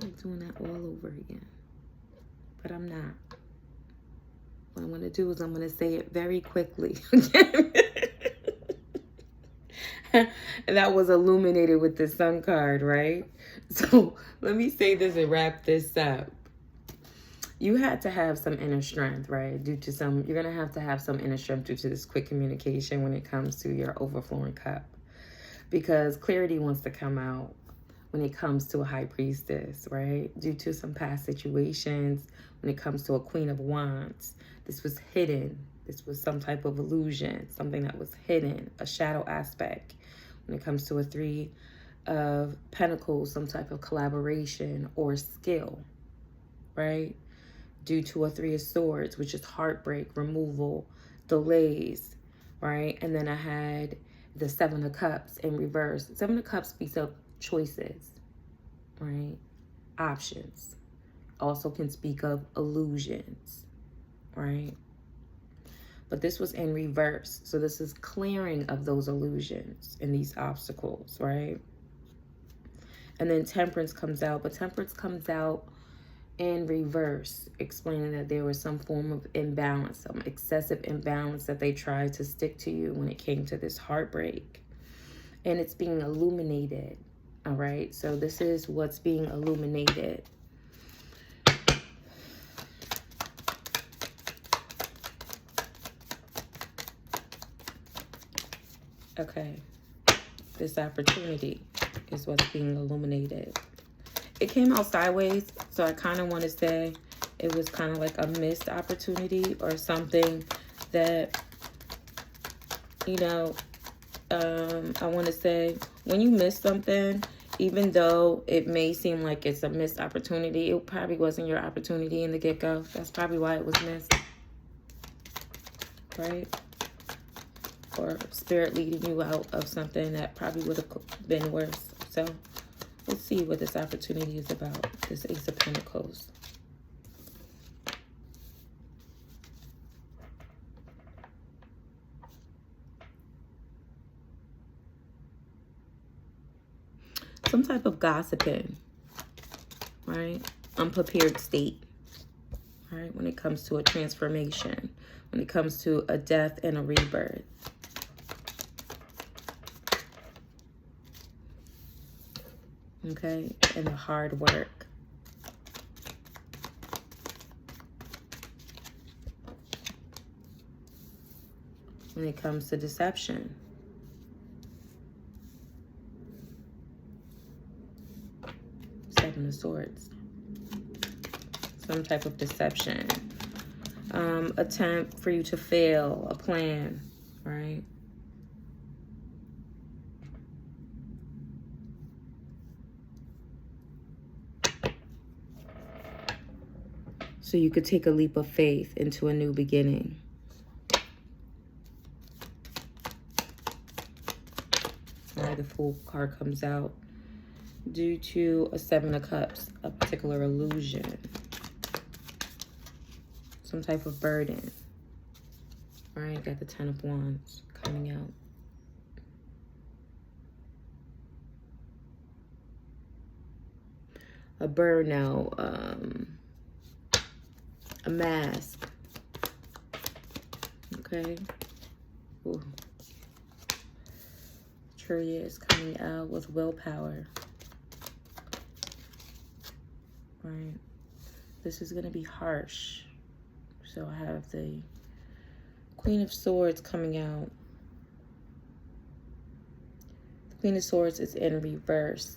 like doing that all over again. But I'm not. What I'm going to do is I'm going to say it very quickly. And that was illuminated with the sun card, right? So let me say this and wrap this up. You had to have some inner strength, right? You're going to have some inner strength due to this quick communication when it comes to your overflowing cup. Because clarity wants to come out when it comes to a high priestess, right? Due to some past situations, when it comes to a queen of wands, this was hidden. This was some type of illusion, something that was hidden, a shadow aspect. When it comes to a three of pentacles, some type of collaboration or skill, right? Due to a three of swords, which is heartbreak, removal, delays, right? And then I had the seven of cups in reverse. Seven of cups speaks of choices, right? Options. Also can speak of illusions, right? But this was in reverse. So this is clearing of those illusions and these obstacles, right? And then temperance comes out, but temperance comes out in reverse, explaining that there was some form of imbalance, some excessive imbalance that they tried to stick to you when it came to this heartbreak. And it's being illuminated, all right? So this is what's being illuminated. Okay, this opportunity is what's being illuminated. It came out sideways, so I kind of want to say it was kind of like a missed opportunity or something that, you know, I want to say when you miss something, even though it may seem like it's a missed opportunity, it probably wasn't your opportunity in the get-go. That's probably why it was missed, right? Or spirit leading you out of something that probably would have been worse. So let's see what this opportunity is about. This Ace of Pentacles. Some type of gossiping, right? Unprepared state, right? When it comes to a transformation, when it comes to a death and a rebirth. Okay, and the hard work. When it comes to deception. Seven of Swords. Some type of deception. Attempt for you to fail a plan, right? So you could take a leap of faith into a new beginning. All right, the Fool card comes out. Due to a Seven of Cups, a particular illusion. Some type of burden. All right, got the Ten of Wands coming out. A burnout, a mask. Okay. Ooh. Tree is coming out with willpower. Right. This is going to be harsh. So I have the Queen of Swords coming out. The Queen of Swords is in reverse.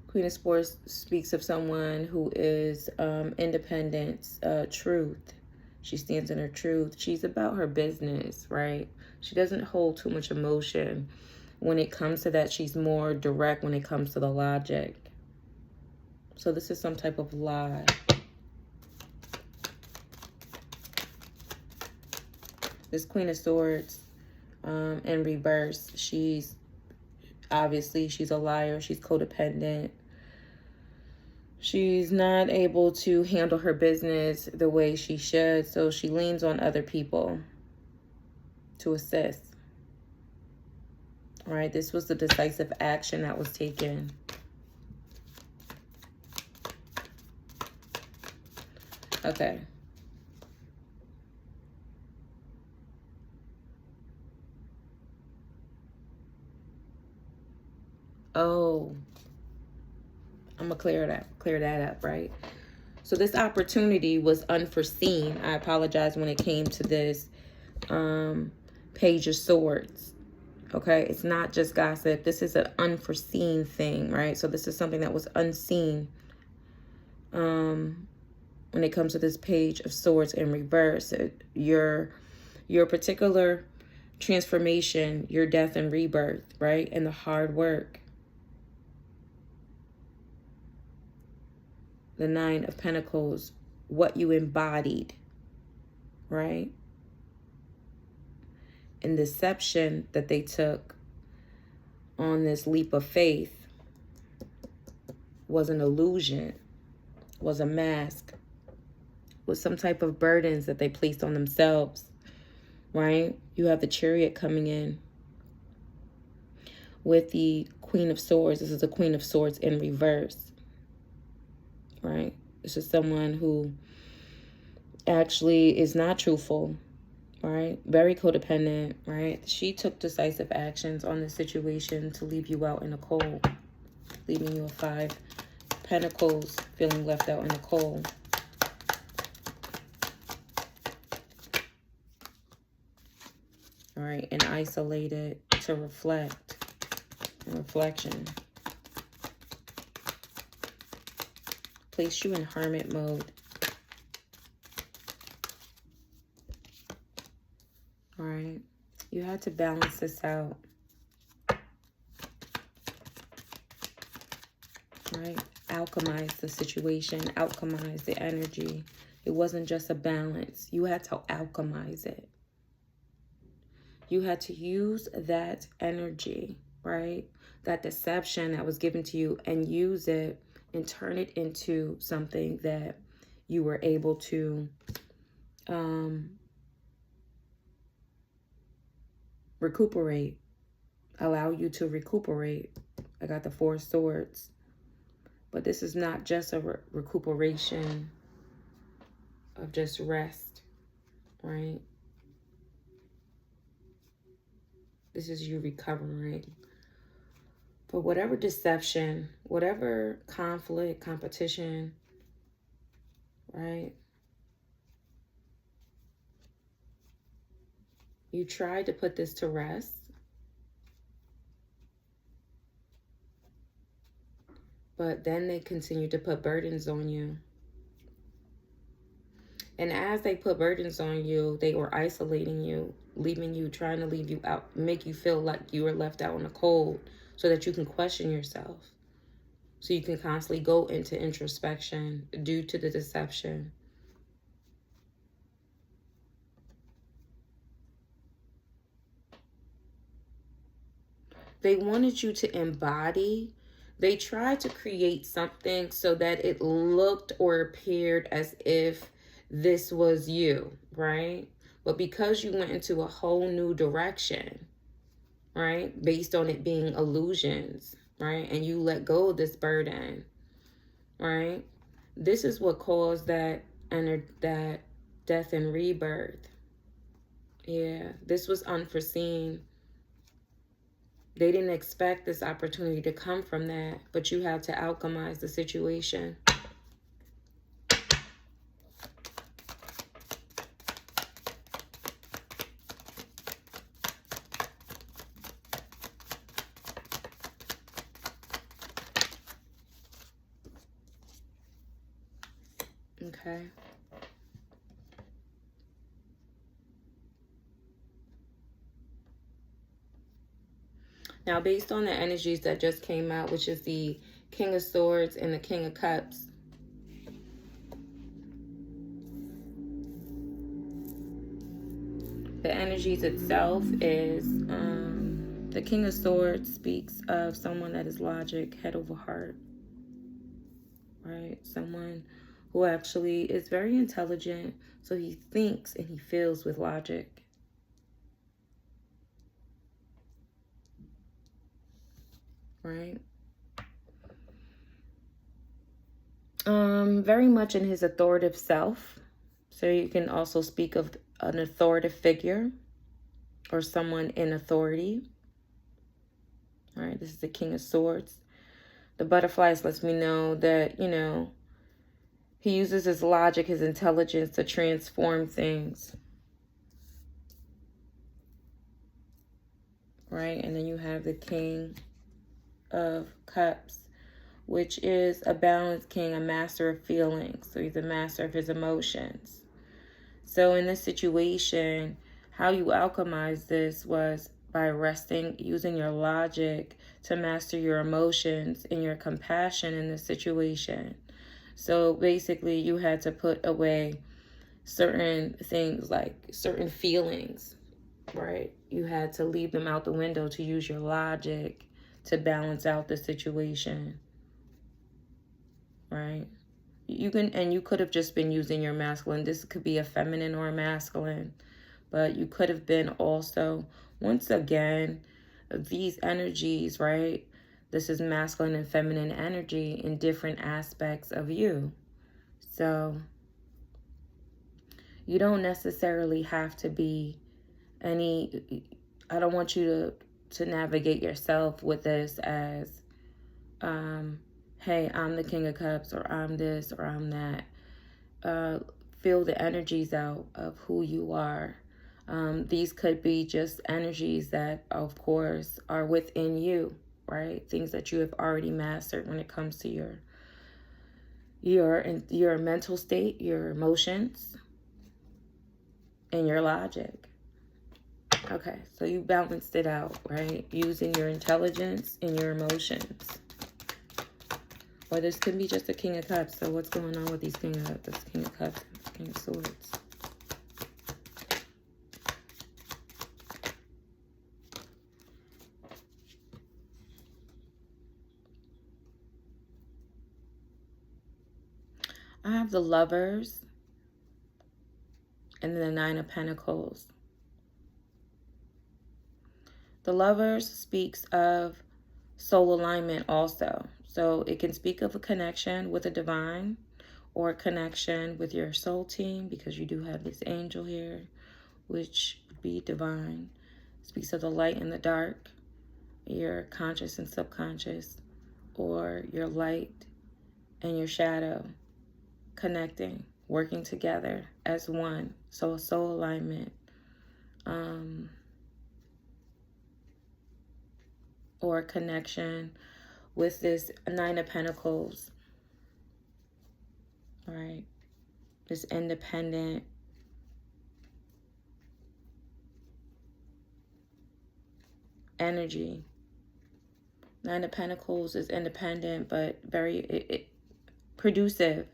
Queen of Swords speaks of someone who is independent, truth. She stands in her truth. She's about her business, right? She doesn't hold too much emotion. When it comes to that, she's more direct when it comes to the logic. So this is some type of lie. This Queen of Swords in reverse, she's obviously, she's a liar. She's codependent. She's not able to handle her business the way she should, so she leans on other people to assist. right? This was the decisive action that was taken. Okay. Oh, I'm gonna clear that up, right? So this opportunity was unforeseen. I apologize when it came to this Page of Swords. Okay, it's not just gossip. This is an unforeseen thing, right? So this is something that was unseen when it comes to this Page of Swords in reverse. Your particular transformation, your death and rebirth, right? And the hard work. The Nine of Pentacles, what you embodied, right? And deception that they took on this leap of faith was an illusion, was a mask, was some type of burdens that they placed on themselves, right? You have the Chariot coming in with the Queen of Swords. This is the Queen of Swords in reverse, right? This is someone who actually is not truthful, right? Very codependent, right? She took decisive actions on the situation to leave you out in the cold, leaving you a 5 Pentacles, feeling left out in the cold. All right, and isolated to reflect, reflection. Place you in hermit mode. All right, you had to balance this out. Right, alchemize the situation, alchemize the energy. It wasn't just a balance. You had to alchemize it. You had to use that energy, right? That deception that was given to you, and use it and turn it into something that you were able to recuperate, allow you to recuperate. I got the 4 Swords. But this is not just a recuperation of just rest, right? This is you recovering. But whatever deception, whatever conflict, competition, right? You tried to put this to rest. But then they continue to put burdens on you. And as they put burdens on you, they were isolating you, leaving you, trying to leave you out, make you feel like you were left out in the cold so that you can question yourself. So you can constantly go into introspection due to the deception. They wanted you to embody. They tried to create something so that it looked or appeared as if this was you, right? But because you went into a whole new direction, right, based on it being illusions, right, and you let go of this burden, right, this is what caused that death and rebirth. Yeah, this was unforeseen. They didn't expect this opportunity to come from that, but you had to alchemize the situation. Okay. Now, based on the energies that just came out, which is the King of Swords and the King of Cups, the energies itself is the King of Swords speaks of someone that is logic, head over heart, right? Someone who actually is very intelligent, so he thinks and he feels with logic. right? Very much in his authoritative self. So you can also speak of an authoritative figure or someone in authority. All right, this is the King of Swords. The butterflies lets me know that, you know, he uses his logic, his intelligence to transform things. Right? And then you have the King of Cups, which is a balanced king, a master of feelings. So he's a master of his emotions. So in this situation, how you alchemize this was by using your logic to master your emotions and your compassion in this situation. So basically you had to put away certain things, like certain feelings, right? You had to leave them out the window to use your logic to balance out the situation, right? You could have just been using your masculine. This could be a feminine or a masculine, but you could have been also, once again, these energies, right? This is masculine and feminine energy in different aspects of you. So you don't necessarily have to be I don't want you to navigate yourself with this as, hey, I'm the King of Cups, or I'm this, or I'm that. Feel the energies out of who you are. These could be just energies that, of course, are within you, right? Things that you have already mastered when it comes to your mental state, your emotions, and your logic. Okay, so you balanced it out, right? Using your intelligence and your emotions. Or this could be just a King of Cups. So what's going on with these King of Cups and King of Swords? I have the Lovers and then the Nine of Pentacles. The Lovers speaks of soul alignment also. So it can speak of a connection with the divine or a connection with your soul team, because you do have this angel here, which would be divine. It speaks of the light and the dark, your conscious and subconscious, or your light and your shadow connecting, working together as one. So a soul alignment. Or a connection with this Nine of Pentacles, right? This independent energy. Nine of Pentacles is independent, but very producive,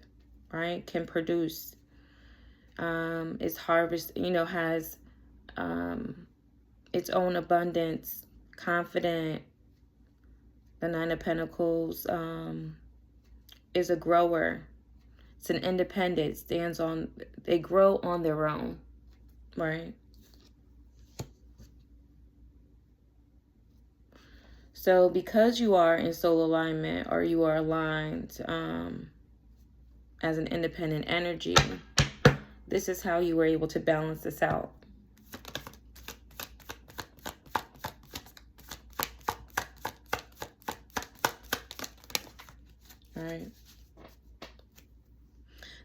right? Can produce. Is harvest, has its own abundance, confident. The Nine of Pentacles is a grower. It's an independent, they grow on their own, right? So because you are in soul alignment, or you are aligned as an independent energy, this is how you were able to balance this out. All right.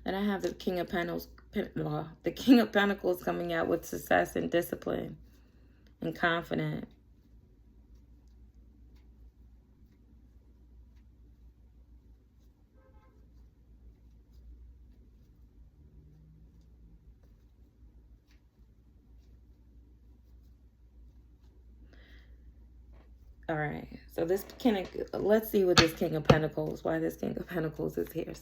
Then I have the King of Pentacles, the King of Pentacles coming out with success and discipline and confident. All right, so let's see what this King of Pentacles, why this King of Pentacles is here.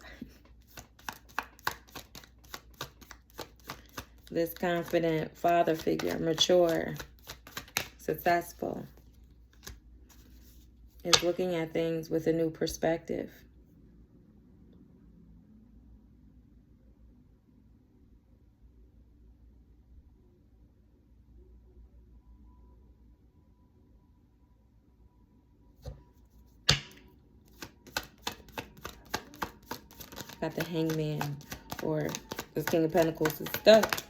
This confident father figure, mature, successful, is looking at things with a new perspective. got the Hangman, or this King of Pentacles is stuck.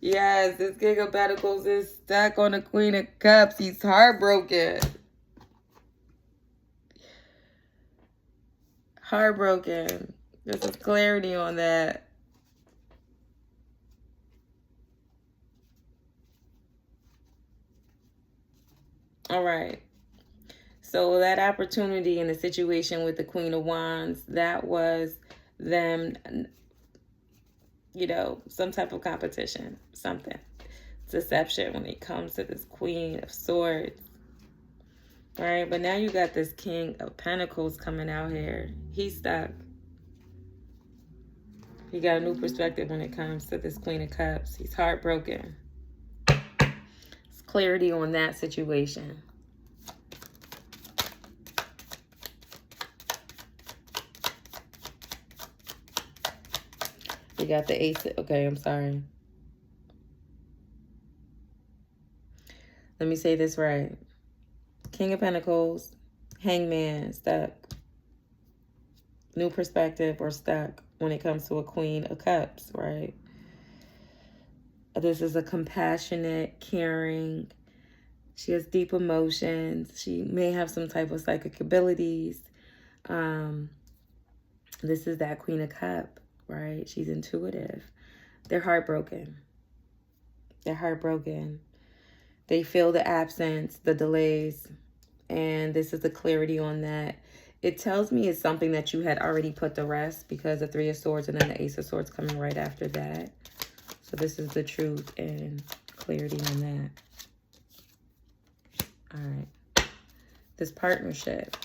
Yes, this King of Pentacles is stuck on the Queen of Cups. He's heartbroken. Heartbroken. There's some clarity on that. All right. So that opportunity in the situation with the Queen of Wands, that was them, you know, some type of competition, something. Deception when it comes to this Queen of Swords. All right, but now you got this King of Pentacles coming out here. He's stuck. He got a new perspective when it comes to this Queen of Cups. He's heartbroken. It's clarity on that situation. You got the Ace. Okay, I'm sorry. Let me say this right. King of Pentacles, Hangman, stuck. New perspective or stuck when it comes to a Queen of Cups, right? This is a compassionate, caring. She has deep emotions. She may have some type of psychic abilities. This is that Queen of Cup, right? She's intuitive. They're heartbroken. They're heartbroken. They feel the absence, the delays, and this is the clarity on that. It tells me it's something that you had already put to rest, because the Three of Swords and then the Ace of Swords coming right after that. So this is the truth and clarity on that. All right. This partnership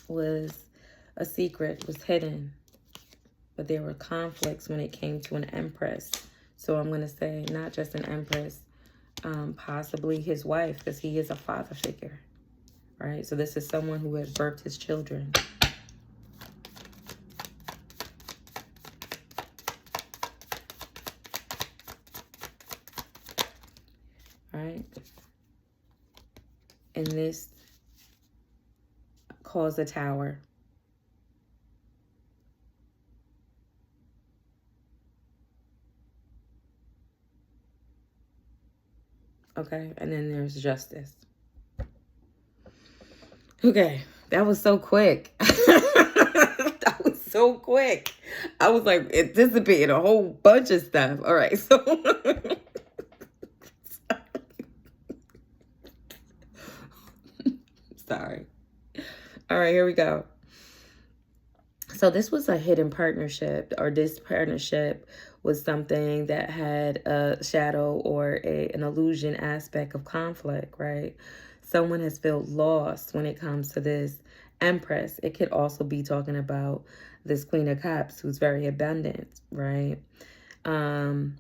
was a secret, was hidden, but there were conflicts when it came to an Empress. So I'm going to say not just an Empress, possibly his wife, because he is a father figure, right? So this is someone who has birthed his children. Right? And this caused a tower. Okay, and then there's justice. Okay, that was so quick. That was so quick. I was like anticipating a whole bunch of stuff. All right, so sorry. All right, here we go. So this was a hidden partnership, or this partnership was something that had a shadow or an illusion aspect of conflict, right? Someone has felt lost when it comes to this Empress. It could also be talking about this Queen of Cups, who's very abundant, right? I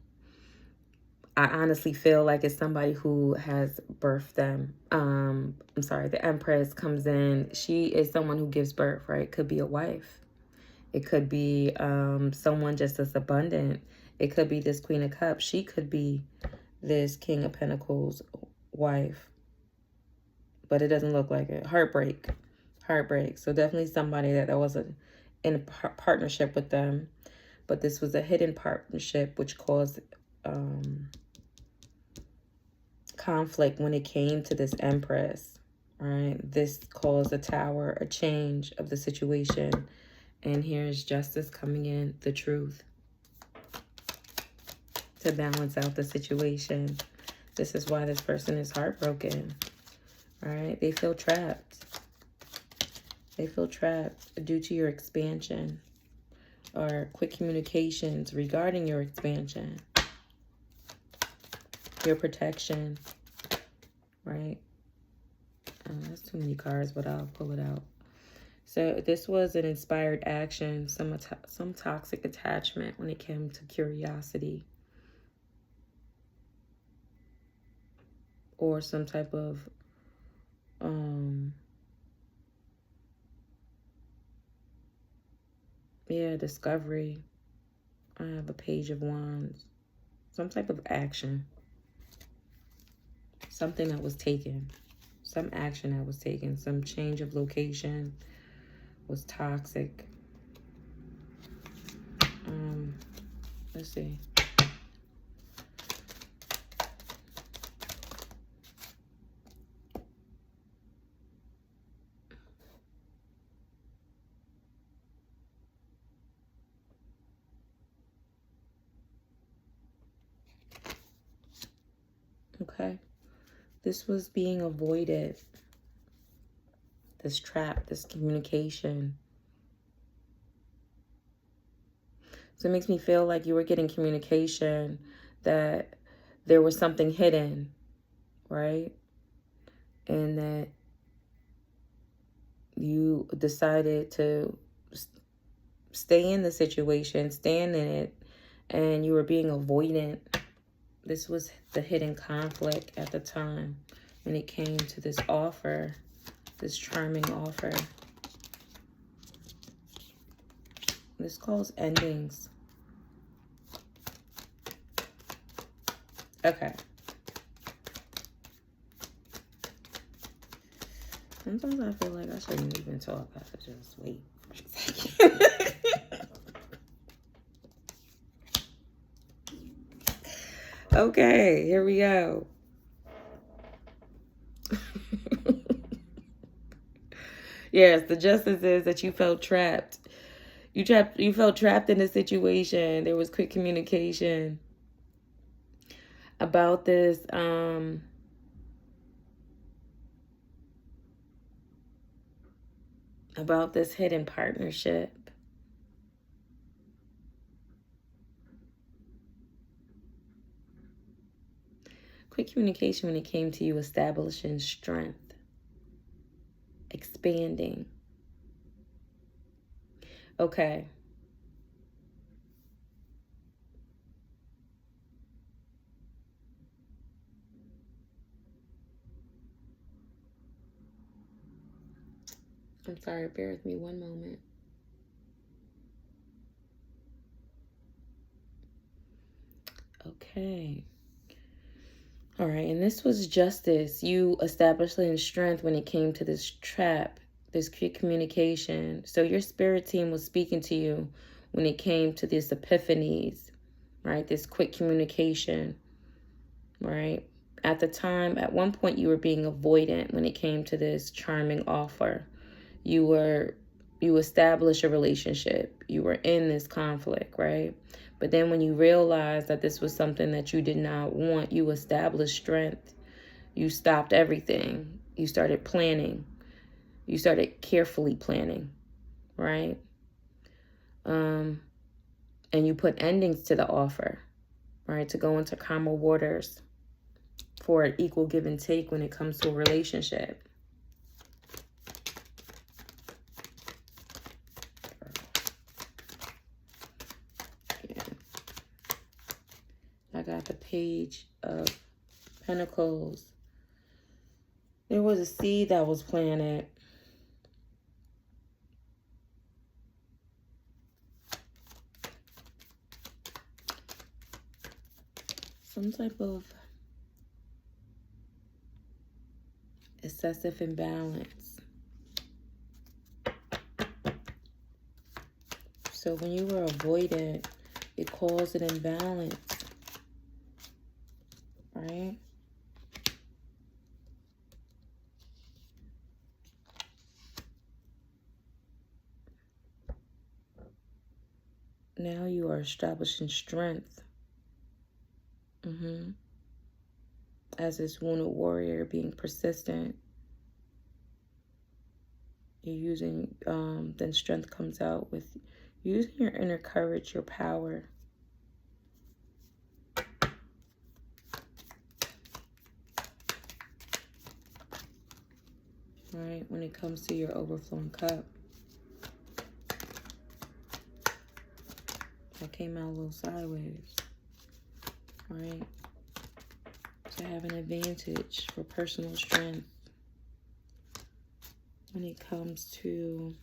honestly feel like it's somebody who has birthed them. I'm sorry, the Empress comes in. She is someone who gives birth, right? Could be a wife. It could be someone just as abundant. It could be this Queen of Cups. She could be this King of Pentacles wife. But it doesn't look like it. Heartbreak. Heartbreak. So definitely somebody that was in a partnership with them. But this was a hidden partnership which caused conflict when it came to this Empress. Right? This caused a tower, a change of the situation. And here's justice coming in, the truth, to balance out the situation. This is why this person is heartbroken. All right? They feel trapped. They feel trapped due to your expansion or quick communications regarding your expansion, your protection, right? That's too many cards, but I'll pull it out. So this was an inspired action, some toxic attachment when it came to curiosity. Or some type of discovery. I have a Page of Wands. Some type of action. Something that was taken. Some action that was taken, some change of location was toxic. Let's see. Okay. This was being avoided. This trap, this communication. So it makes me feel like you were getting communication that there was something hidden, right? And that you decided to stay in the situation, stand in it, and you were being avoidant. This was the hidden conflict at the time when it came to this offer, this charming offer. This calls endings. Okay. Sometimes I feel like I shouldn't even talk. I should just wait for a second. Okay, here we go. Yes, the justice is that you felt trapped. You felt trapped in a situation. There was quick communication about this hidden partnership. Quick communication when it came to you establishing strength, expanding. Okay. I'm sorry, bear with me one moment. Okay. All right, and this was justice. You establishing strength when it came to this trap, this quick communication. So your spirit team was speaking to you when it came to these epiphanies, right? This quick communication, right? At the time, at one point, you were being avoidant when it came to this charming offer. You established a relationship. You were in this conflict, right? But then when you realized that this was something that you did not want, you established strength. You stopped everything. You started planning. You started carefully planning, right? And you put endings to the offer, right? To go into calmer waters for an equal give and take when it comes to a relationship. I got the Page of Pentacles. There was a seed that was planted. Some type of excessive imbalance. So when you were avoidant, it caused an imbalance, right? Now you are establishing strength. As this wounded warrior, being persistent. You're using, then strength comes out with using your inner courage, your power. Right, when it comes to your overflowing cup. That came out a little sideways. Right? To have an advantage for personal strength. When it comes to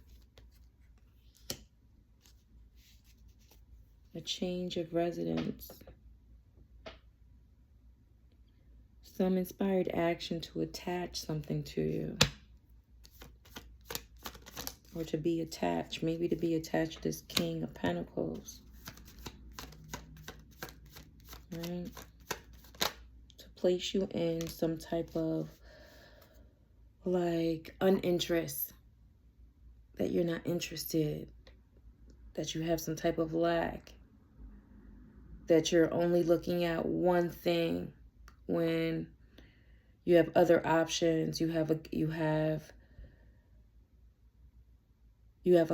a change of residence. some inspired action to attach something to you. Or to be attached. Maybe to be attached to this King of Pentacles. Right? To place you in some type of like uninterest. That you're not interested. That you have some type of lack. That you're only looking at one thing when you have other options. You have a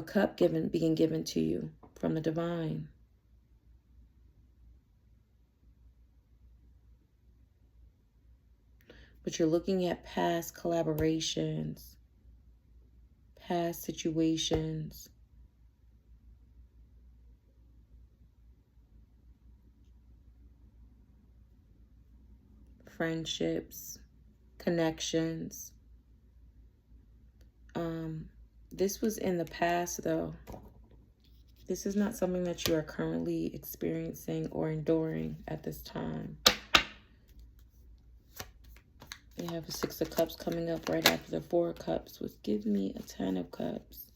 cup being given to you from the divine. But you're looking at past collaborations, past situations. Friendships, connections. This was in the past, though. This is not something that you are currently experiencing or enduring at this time. You have a 6 of Cups coming up right after the 4 of Cups, which gives me a 10 of Cups.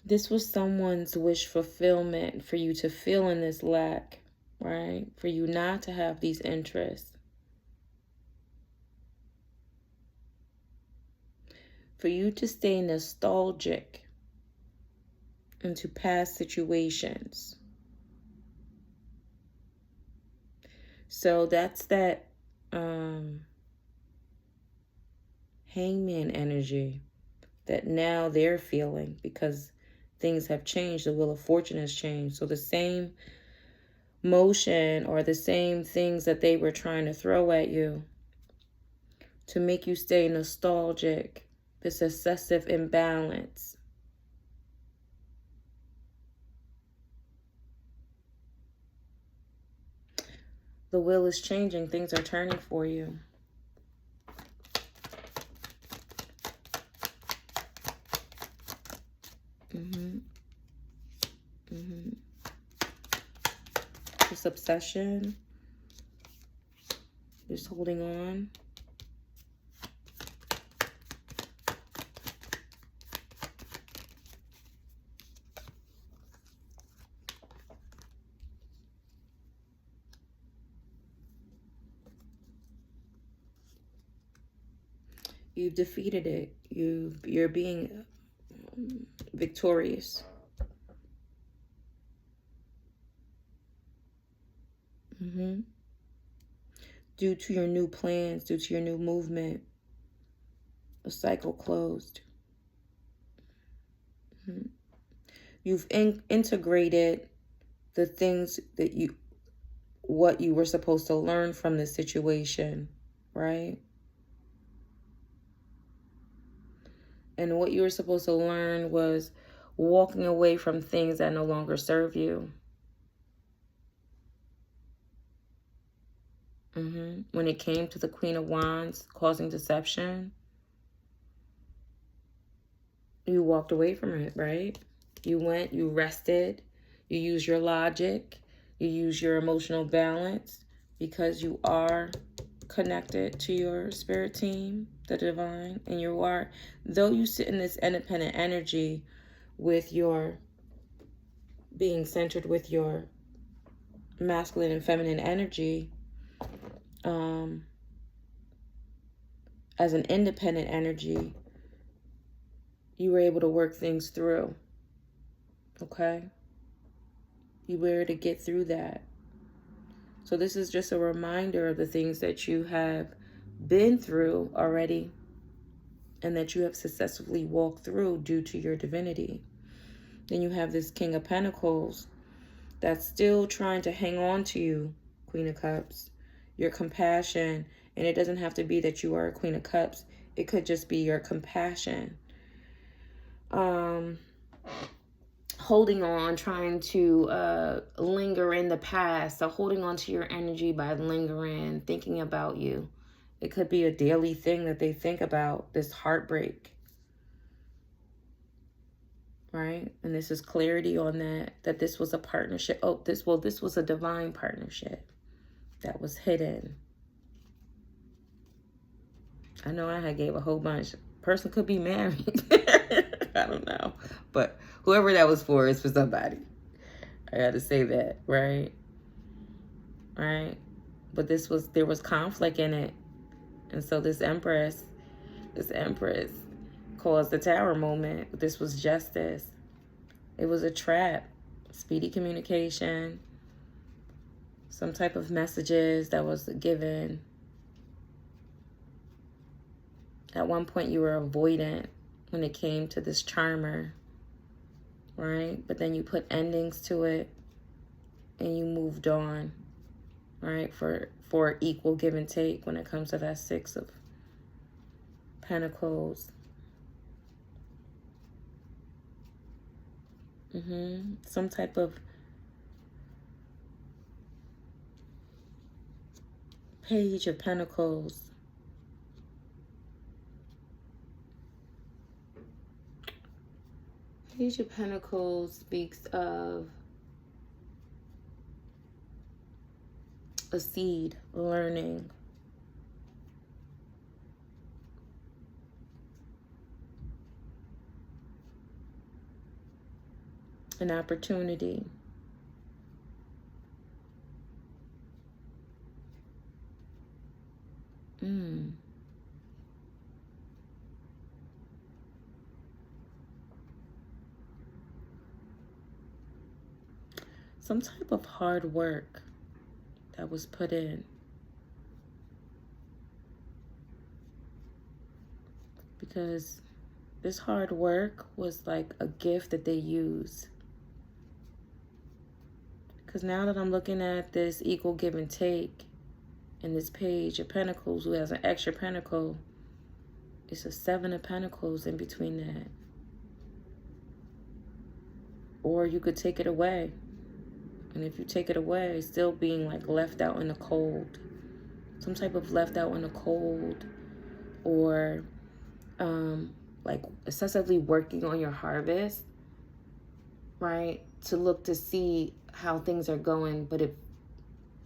This was someone's wish fulfillment for you to feel in this lack, right? For you not to have these interests. For you to stay nostalgic into past situations. So that's that hangman energy that now they're feeling because things have changed. The Wheel of Fortune has changed. So the same motion or the same things that they were trying to throw at you to make you stay nostalgic, this obsessive imbalance. The wheel is changing. Things are turning for you. This obsession. Just holding on. You've defeated it. You're being victorious. Due to your new plans, due to your new movement, a cycle closed. You've integrated the things that what you were supposed to learn from this situation, right? And what you were supposed to learn was walking away from things that no longer serve you. When it came to the Queen of Wands causing deception, you walked away from it, right? You went, you rested, you used your logic, you used your emotional balance because you are connected to your spirit team, the divine, and you are, though you sit in this independent energy with your being centered with your masculine and feminine energy, as an independent energy, you were able to work things through. Okay? You were able to get through that. So this is just a reminder of the things that you have been through already and that you have successfully walked through due to your divinity. Then you have this King of Pentacles that's still trying to hang on to you, Queen of Cups. Your compassion, and it doesn't have to be that you are a Queen of Cups. It could just be your compassion. Holding on, trying to linger in the past. So holding on to your energy by lingering, thinking about you. It could be a daily thing that they think about, this heartbreak. right? And this is clarity on that this was a partnership. Oh, this was a divine partnership that was hidden. I know I had gave a whole bunch. Person could be married. I don't know. But whoever that was for is for somebody. I got to say that, right? Right? But there was conflict in it. And so this empress caused the tower moment. This was justice. It was a trap. Speedy communication. Some type of messages that was given. At one point you were avoidant when it came to this charmer, right? But then you put endings to it and you moved on, right? For equal give and take when it comes to that Six of Pentacles. Some type of Page of Pentacles. Page of Pentacles speaks of a seed, learning. An opportunity. Some type of hard work that was put in. Because this hard work was like a gift that they use. Because now that I'm looking at this equal give and take in this Page of Pentacles, who has an extra pentacle, it's a Seven of Pentacles in between that. Or you could take it away. And if you take it away, still being like left out in the cold. Some type of left out in the cold. Or like excessively working on your harvest, right? To look to see how things are going. But it,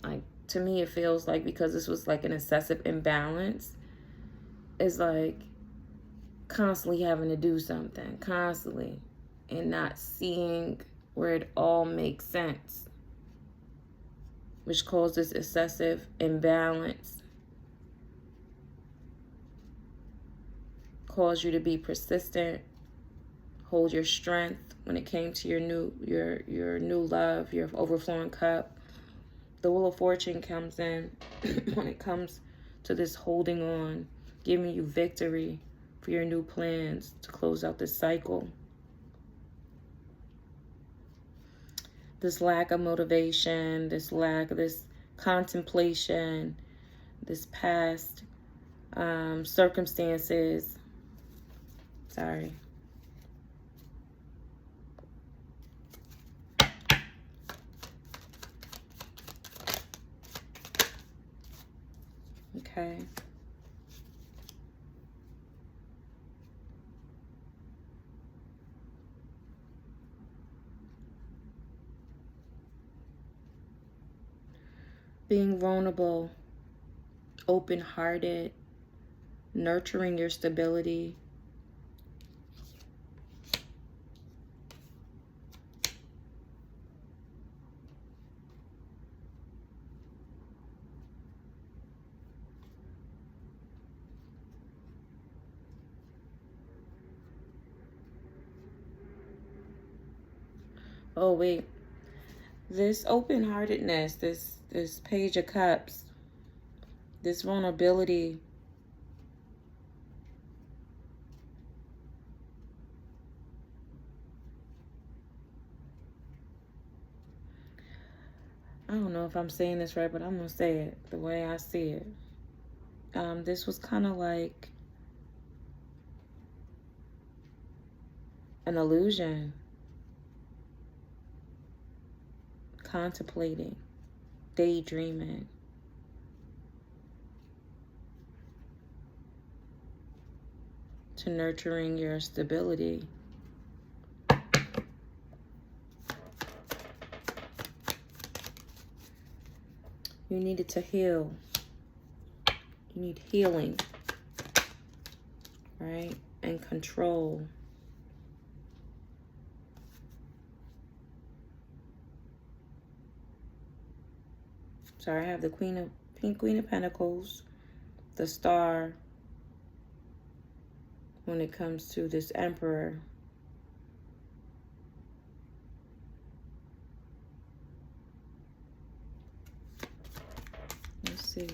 like, to me, it feels like because this was like an excessive imbalance, it's like constantly having to do something, constantly, and not seeing where it all makes sense, which causes excessive imbalance, cause you to be persistent, hold your strength when it came to your new love, your overflowing cup. The Wheel of Fortune comes in when it comes to this holding on, giving you victory for your new plans to close out this cycle. This lack of motivation, this contemplation, this past circumstances. Sorry. Okay. Being vulnerable, open-hearted, nurturing your stability. Oh, wait. This open-heartedness, this Page of Cups, this vulnerability, I don't know if I'm saying this right, but I'm going to say it the way I see it. This was kind of like an illusion. Contemplating, daydreaming. To nurturing your stability. You needed to heal. You need healing, right? And control. So I have the Queen of Pentacles, the Star, when it comes to this Emperor. Let's see.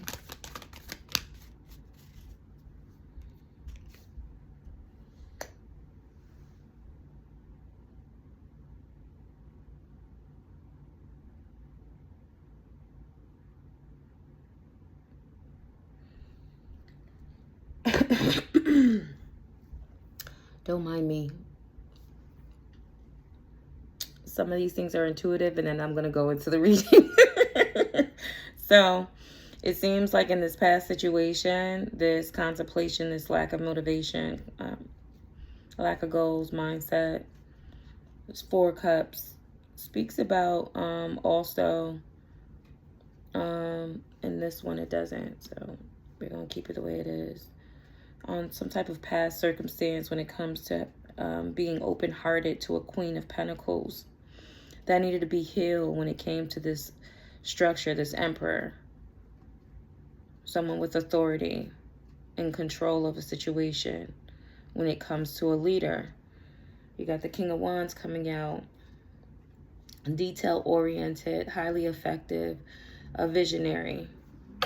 Don't mind me. Some of these things are intuitive, and then I'm going to go into the reading. So it seems like in this past situation, this contemplation, this lack of motivation, lack of goals, mindset, this 4 Cups speaks about also, in this one it doesn't. So we're going to keep it the way it is. On some type of past circumstance when it comes to being open-hearted to a Queen of Pentacles that needed to be healed when it came to this structure, this Emperor. Someone with authority and control of a situation when it comes to a leader. You got the King of Wands coming out. Detail-oriented, highly effective, a visionary.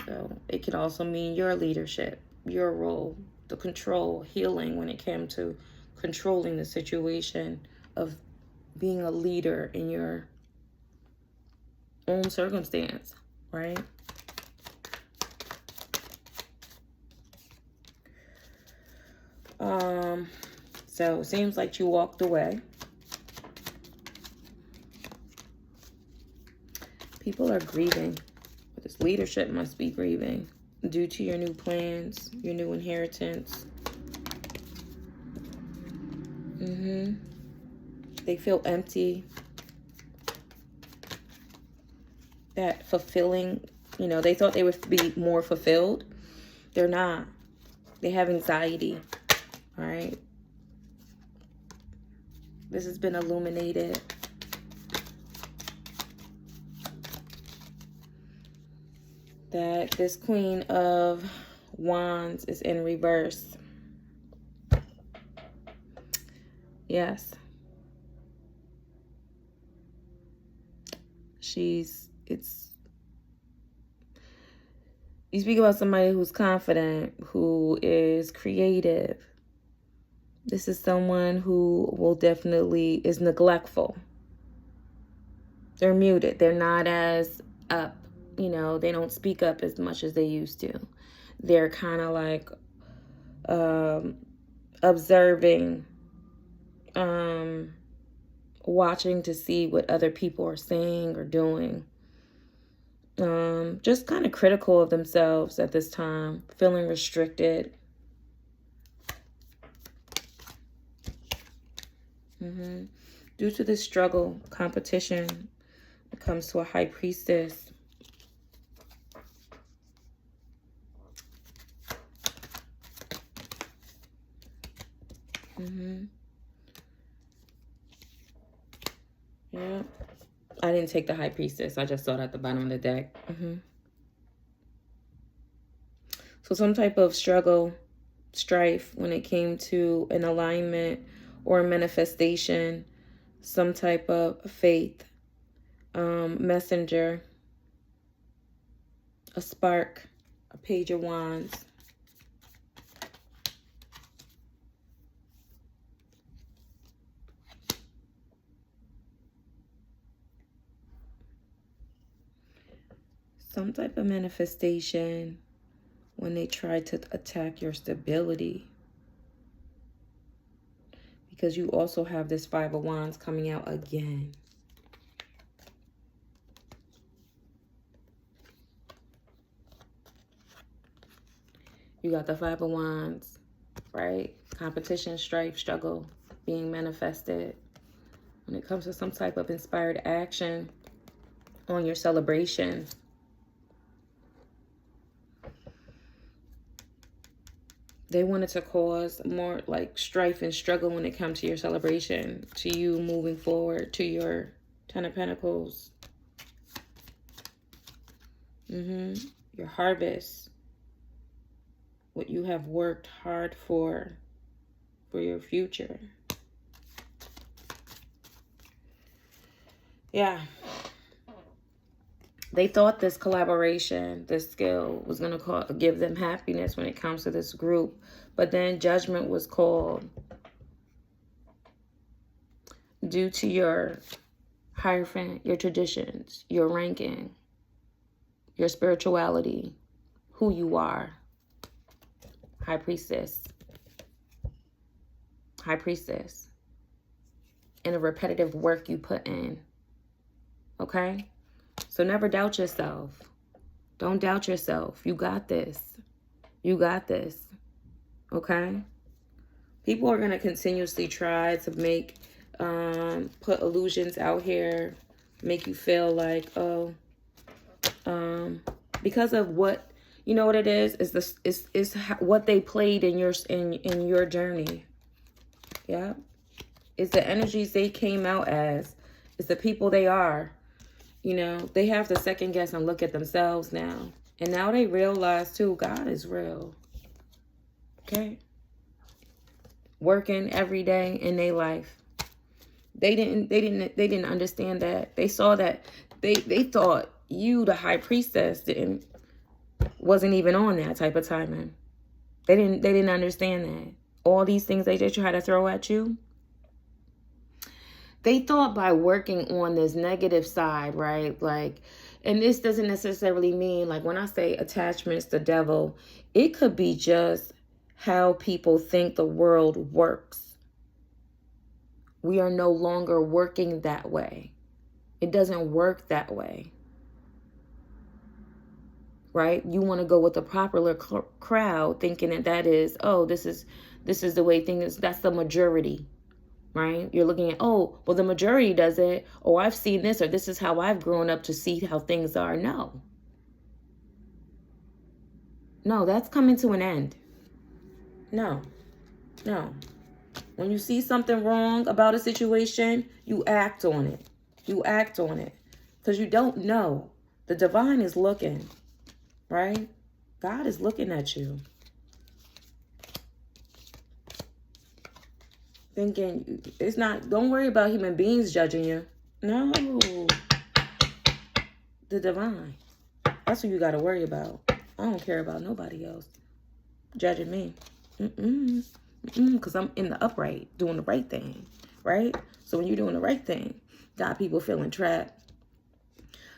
So it can also mean your leadership, your role, the control, healing when it came to controlling the situation of being a leader in your own circumstance, right? So it seems like you walked away. People are grieving. This leadership must be grieving due to your new plans, your new inheritance. They feel empty. That fulfilling, they thought they would be more fulfilled. They're not. They have anxiety. All right. This has been illuminated. That this Queen of Wands is in reverse. Yes. You speak about somebody who's confident, who is creative. This is someone who will definitely is neglectful. They're muted. They're not as up. They don't speak up as much as they used to. They're kind of like observing, watching to see what other people are saying or doing. Just kind of critical of themselves at this time, feeling restricted. Due to this struggle, competition, it comes to a High Priestess. Yeah. I didn't take the High Priestess. I just saw it at the bottom of the deck. So some type of struggle, strife when it came to an alignment or a manifestation, some type of faith, messenger, a spark, a Page of Wands. Some type of manifestation when they try to attack your stability. Because you also have this 5 of Wands coming out again. You got the 5 of Wands, right? Competition, strife, struggle being manifested. When it comes to some type of inspired action on your celebration. They wanted to cause more like strife and struggle when it comes to your celebration, to you moving forward, to your Ten of Pentacles. Your harvest. What you have worked hard for your future. Yeah. They thought this collaboration, this skill, was going to give them happiness when it comes to this group. But then judgment was called due to your hierophant, your traditions, your ranking, your spirituality, who you are. High priestess. High priestess. And the repetitive work you put in. Okay? So never doubt yourself. Don't doubt yourself. You got this. You got this. Okay? People are going to continuously try to make, put illusions out here, make you feel like, oh, because of what, you know what it is? Is what they played in your journey. Yeah. It's the energies they came out as. It's the people they are. You know, they have to second guess and look at themselves now. And now they realize too, God is real. Okay? Working every day in their life. They didn't understand that. They saw that they thought you, the high priestess, wasn't even on that type of timing. They didn't understand that. All these things they just try to throw at you. They thought by working on this negative side, right? Like, and this doesn't necessarily mean, like when I say attachments, the devil, it could be just how people think the world works. We are no longer working that way. It doesn't work that way. Right? You want to go with the popular crowd thinking that is, oh, this is the way things, that's the majority. Right? You're looking at, oh, well, the majority does it. Oh, I've seen this, or this is how I've grown up to see how things are. No. No, that's coming to an end. No. No. When you see something wrong about a situation, you act on it. You act on it. Because you don't know. The divine is looking. Right? God is looking at you. Thinking, it's not, don't worry about human beings judging you. No. The divine. That's what you got to worry about. I don't care about nobody else judging me. Because I'm in the upright, doing the right thing. Right? So when you're doing the right thing, got people feeling trapped.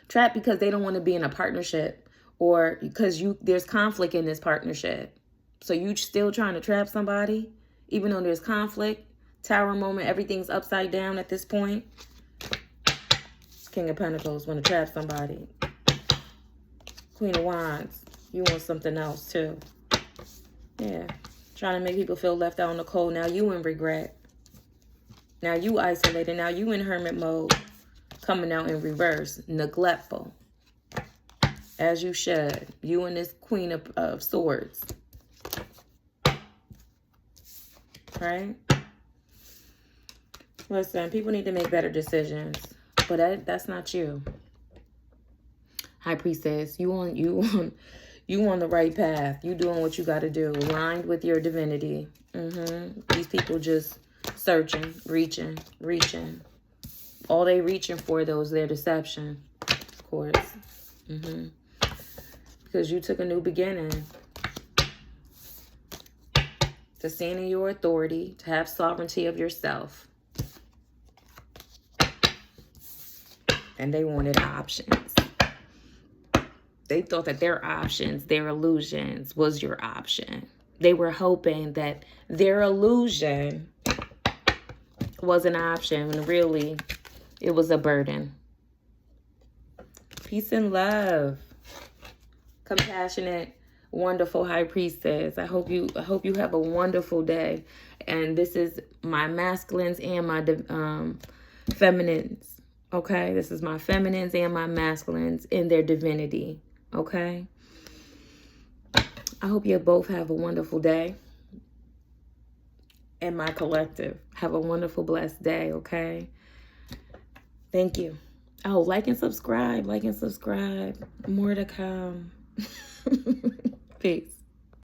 Trapped because they don't want to be in a partnership, or because there's conflict in this partnership. So you still trying to trap somebody, even though there's conflict. Tower moment, everything's upside down at this point. King of Pentacles, want to trap somebody. Queen of Wands, you want something else too. Yeah, trying to make people feel left out in the cold. Now you in regret. Now you isolated. Now you in hermit mode. Coming out in reverse, neglectful. As you should. You and this Queen of Swords. Right? Listen, people need to make better decisions, but that's not you. High Priestess, you on the right path. You doing what you got to do, aligned with your divinity. These people just searching, reaching. All they reaching for though is their deception, of course. Because you took a new beginning. To stand in your authority, to have sovereignty of yourself. And they wanted options. They thought that their options, their illusions was your option. They were hoping that their illusion was an option when really it was a burden. Peace and love. Compassionate, wonderful High Priestess. I hope you have a wonderful day. And this is my masculines and my feminines. Okay, this is my feminines and my masculines in their divinity. Okay, I hope you both have a wonderful day. and my collective. Have a wonderful, blessed day, okay? Thank you. Oh, like and subscribe. Like and subscribe. More to come. Peace.